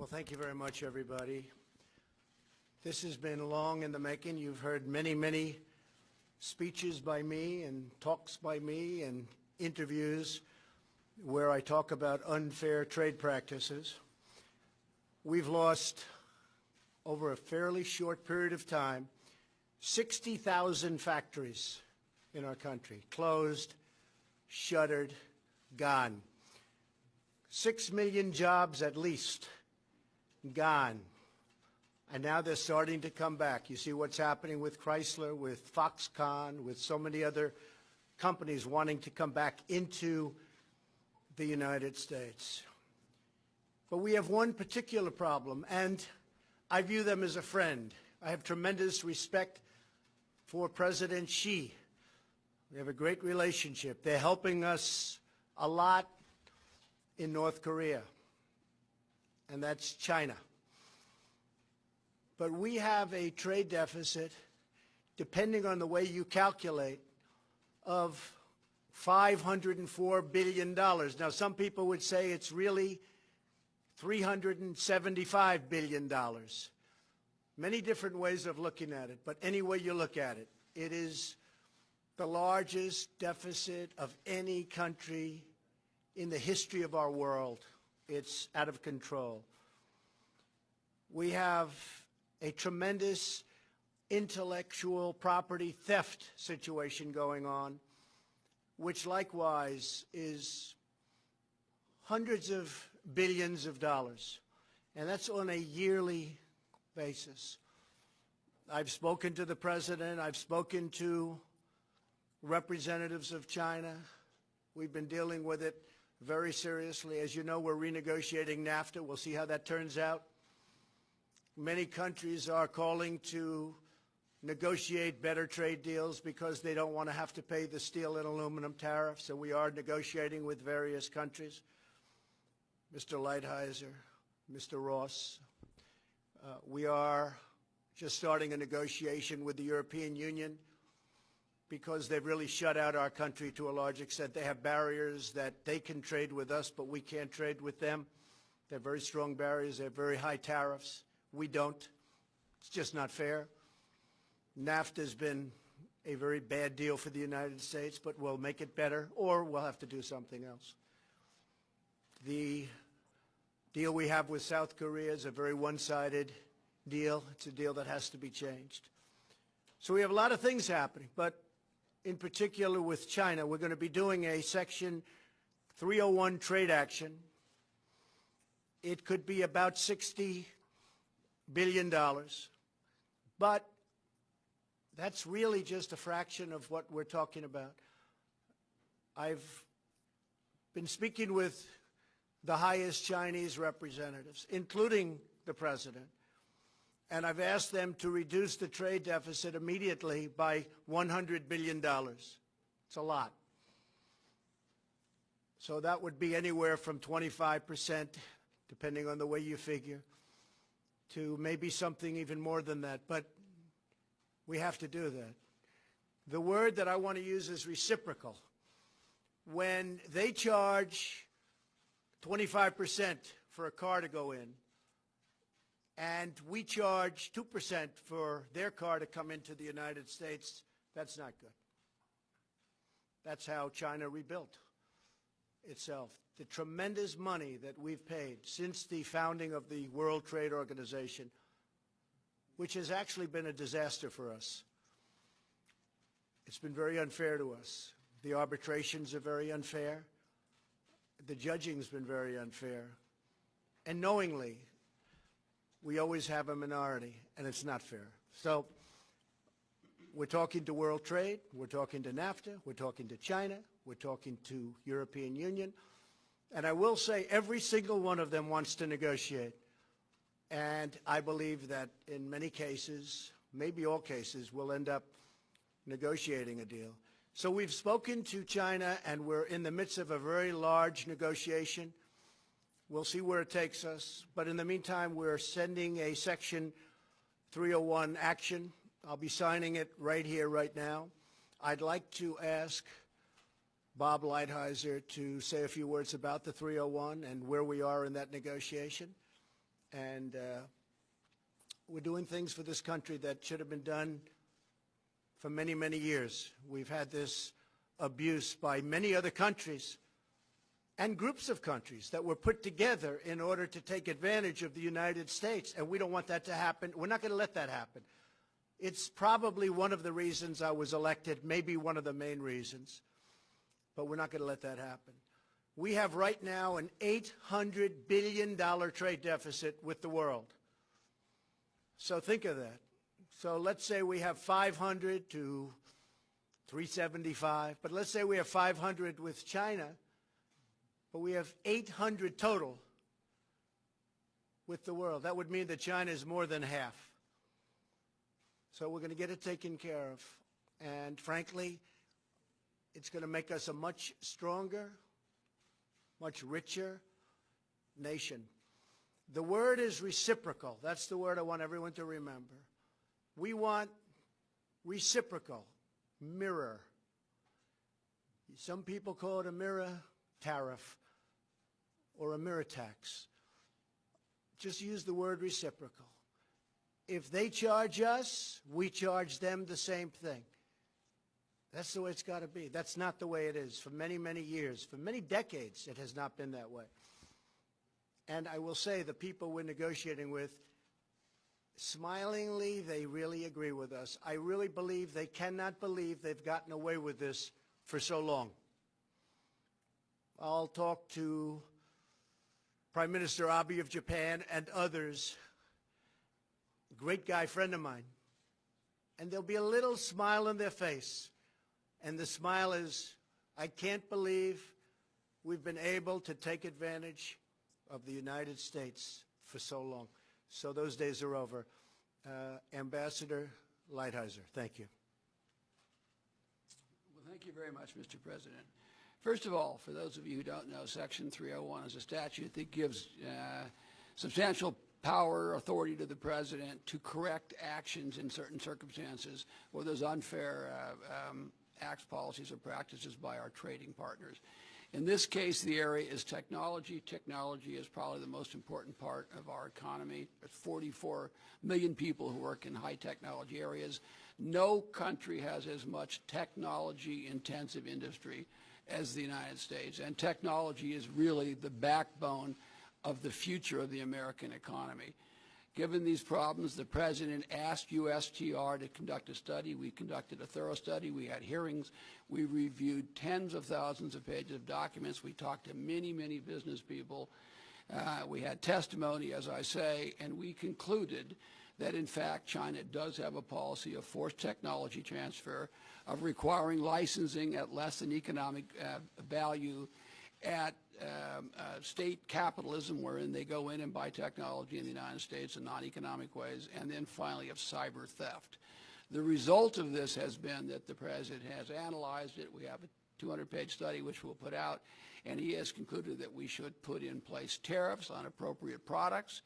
Well, thank you very much, everybody. This has been long in the making. You've heard many, many speeches by me and talks by me and interviews where I talk about unfair trade practices. We've lost, over a fairly short period of time, 60,000 factories in our country, closed, shuttered, gone. 6 million jobs at least gone. And now they're starting to come back. You see what's happening with Chrysler, with Foxconn, with so many other companies wanting to come back into the United States. But we have one particular problem, and I view them as a friend. I have tremendous respect for President Xi. We have a great relationship. They're helping us a lot in North Korea, and that's China. But we have a trade deficit, depending on the way you calculate, of $504 billion. Now, some people would say it's really $375 billion. Many different ways of looking at it, but any way you look at it, it is the largest deficit of any country in the history of our world. It's out of control. We have a tremendous intellectual property theft situation going on, which likewise is hundreds of billions of dollars, and that's on a yearly basis. I've spoken to the president. I've spoken to representatives of China. We've been dealing with it very seriously. As you know, we're renegotiating NAFTA. We'll see how that turns out. Many countries are calling to negotiate better trade deals because they don't want to have to pay the steel and aluminum tariff. So we are negotiating with various countries. Mr. Lighthizer, Mr. Ross. We are just starting a negotiation with the European Union because they've really shut out our country to a large extent. They have barriers that they can trade with us, but we can't trade with them. They're very strong barriers. They have very high tariffs. We don't. It's just not fair. NAFTA has been a very bad deal for the United States, but we'll make it better, or we'll have to do something else. The deal we have with South Korea is a very one-sided deal. It's a deal that has to be changed. So we have a lot of things happening, but in particular with China, we're going to be doing a Section 301 trade action. It could be about $60 billion, but that's really just a fraction of what we're talking about. I've been speaking with the highest Chinese representatives, including the president, and I've asked them to reduce the trade deficit immediately by $100 billion. It's a lot. So that would be anywhere from 25%, depending on the way you figure, to maybe something even more than that. But we have to do that. The word that I want to use is reciprocal. When they charge 25% for a car to go in, and we charge 2% for their car to come into the United States, that's not good. That's how China rebuilt itself. The tremendous money that we've paid since the founding of the World Trade Organization, which has actually been a disaster for us. It's been very unfair to us. The arbitrations are very unfair. The judging's been very unfair. And knowingly, we always have a minority, and it's not fair. So we're talking to World Trade, we're talking to NAFTA, we're talking to China, we're talking to European Union. And I will say every single one of them wants to negotiate. And I believe that in many cases, maybe all cases, we'll end up negotiating a deal. So we've spoken to China, and we're in the midst of a very large negotiation. We'll see where it takes us. But in the meantime, we're sending a Section 301 action. I'll be signing it right here, right now. I'd like to ask Bob Lighthizer to say a few words about the 301 and where we are in that negotiation. And we're doing things for this country that should have been done for many, many years. We've had this abuse by many other countries and groups of countries that were put together in order to take advantage of the United States, and we don't want that to happen. We're not going to let that happen. It's probably one of the reasons I was elected, maybe one of the main reasons, but we're not going to let that happen. We have right now an $800 billion trade deficit with the world. So think of that. So let's say we have 500 to 375, but let's say we have 500 with China, but we have 800 total with the world. That would mean that China is more than half. So we're going to get it taken care of. And frankly, it's going to make us a much stronger, much richer nation. The word is reciprocal. That's the word I want everyone to remember. We want reciprocal, mirror. Some people call it a mirror tariff or a mirror tax. Just use the word reciprocal. If they charge us, we charge them the same thing. That's the way it's got to be. That's not the way it is. For many, many years, for many decades, it has not been that way. And I will say the people we're negotiating with, smilingly, they really agree with us. I really believe they cannot believe they've gotten away with this for so long. I'll talk to Prime Minister Abe of Japan and others, a great guy, friend of mine, and there'll be a little smile on their face. And the smile is, I can't believe we've been able to take advantage of the United States for so long. So those days are over. Ambassador Lighthizer, thank you. Well, thank you very much, Mr. President. First of all, for those of you who don't know, Section 301 is a statute that gives substantial power, authority to the President to correct actions in certain circumstances where there's unfair acts, policies, or practices by our trading partners. In this case, the area is technology. Technology is probably the most important part of our economy. There's 44 million people who work in high technology areas. No country has as much technology-intensive industry as the United States, and technology is really the backbone of the future of the American economy. Given these problems, the President asked USTR to conduct a study. We conducted a thorough study. We had hearings. We reviewed tens of thousands of pages of documents. We talked to many, many business people. We had testimony, as I say, and we concluded that, in fact, China does have a policy of forced technology transfer, of requiring licensing at less than economic value, at state capitalism, wherein they go in and buy technology in the United States in non-economic ways, and then finally of cyber theft. The result of this has been that the President has analyzed it. We have a 200-page study which we'll put out, and he has concluded that we should put in place tariffs on appropriate products.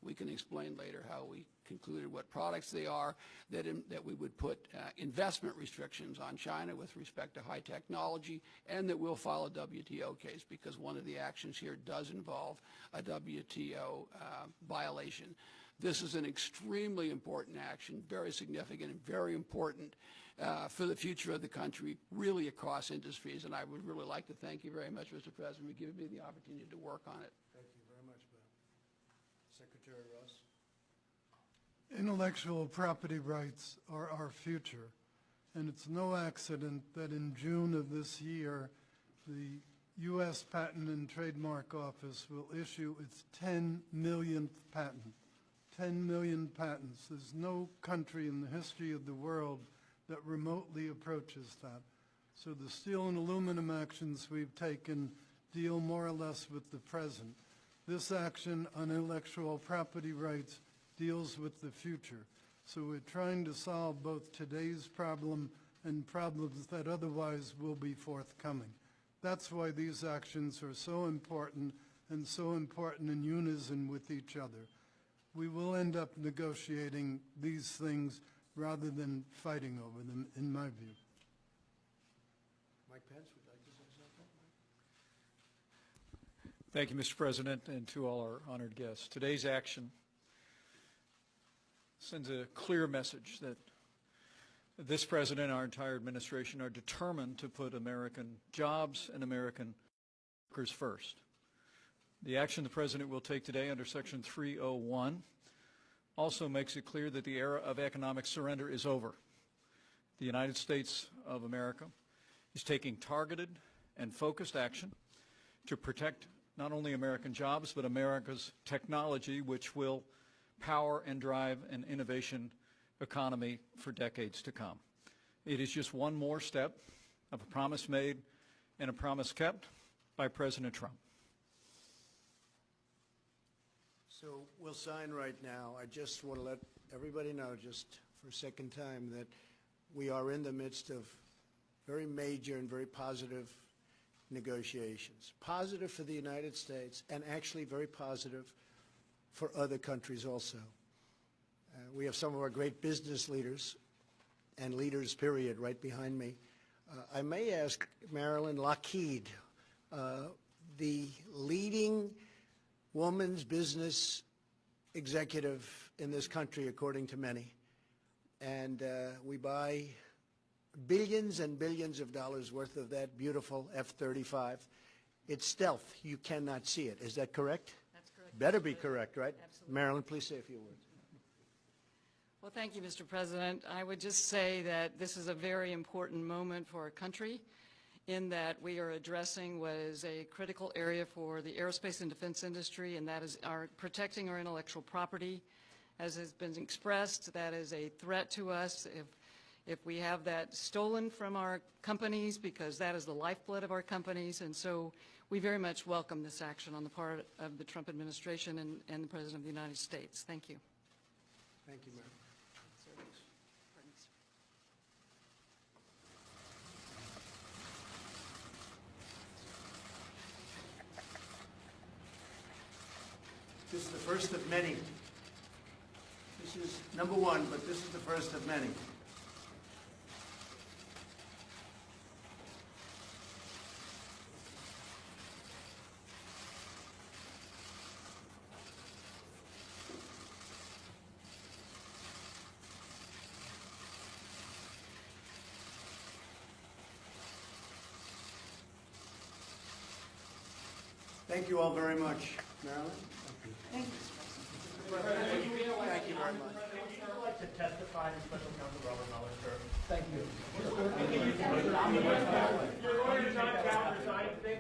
We can explain later how we concluded what products they are, that we would put investment restrictions on China with respect to high technology, and that we'll file a WTO case because one of the actions here does involve a WTO violation. This is an extremely important action, very significant and very important for the future of the country, really across industries, and I would really like to thank you very much, Mr. President, for giving me the opportunity to work on it. Thank you very much, Bill. Secretary Ross. Intellectual property rights are our future, and it's no accident that in June of this year, the U.S. Patent and Trademark Office will issue its 10 millionth patent. 10 million patents. There's no country in the history of the world that remotely approaches that. So the steel and aluminum actions we've taken deal more or less with the present. This action on intellectual property rights deals with the future. So we're trying to solve both today's problem and problems that otherwise will be forthcoming. That's why these actions are so important and so important in unison with each other. We will end up negotiating these things rather than fighting over them, in my view. Mike Pence, would you like to say Thank you, Mr. President, and to all our honored guests. Today's action sends a clear message that this president and our entire administration are determined to put American jobs and American workers first. The action the president will take today under Section 301 also makes it clear that the era of economic surrender is over. The United States of America is taking targeted and focused action to protect not only American jobs, but America's technology, which will power and drive an innovation economy for decades to come. It is just one more step of a promise made and a promise kept by President Trump. So we'll sign right now. I just want to let everybody know, just for a second time, that we are in the midst of very major and very positive negotiations. Positive for the United States, and actually very positive for other countries also. We have some of our great business leaders and leaders, period, right behind me. I may ask Marilyn Lockheed, the leading woman's business executive in this country, according to many. And we buy billions and billions of dollars worth of that beautiful F-35. It's stealth. You cannot see it. Is that correct? That's correct. Better be correct, right? Absolutely. Marilyn, please say a few words. Well, thank you, Mr. President. I would just say that this is a very important moment for our country in that we are addressing what is a critical area for the aerospace and defense industry, and that is protecting our intellectual property. As has been expressed, that is a threat to us if we have that stolen from our companies, because that is the lifeblood of our companies. And so we very much welcome this action on the part of the Trump administration and the President of the United States. Thank you. Thank you, Marilyn. This is the first of many. This is number one, but this is the first of many. Thank you all very much. Marilyn? Thank you. Thank you very much. Would you like to testify in Special Counsel Robert Mueller, sir? Thank you. Your lawyer, John Brown, resigned today.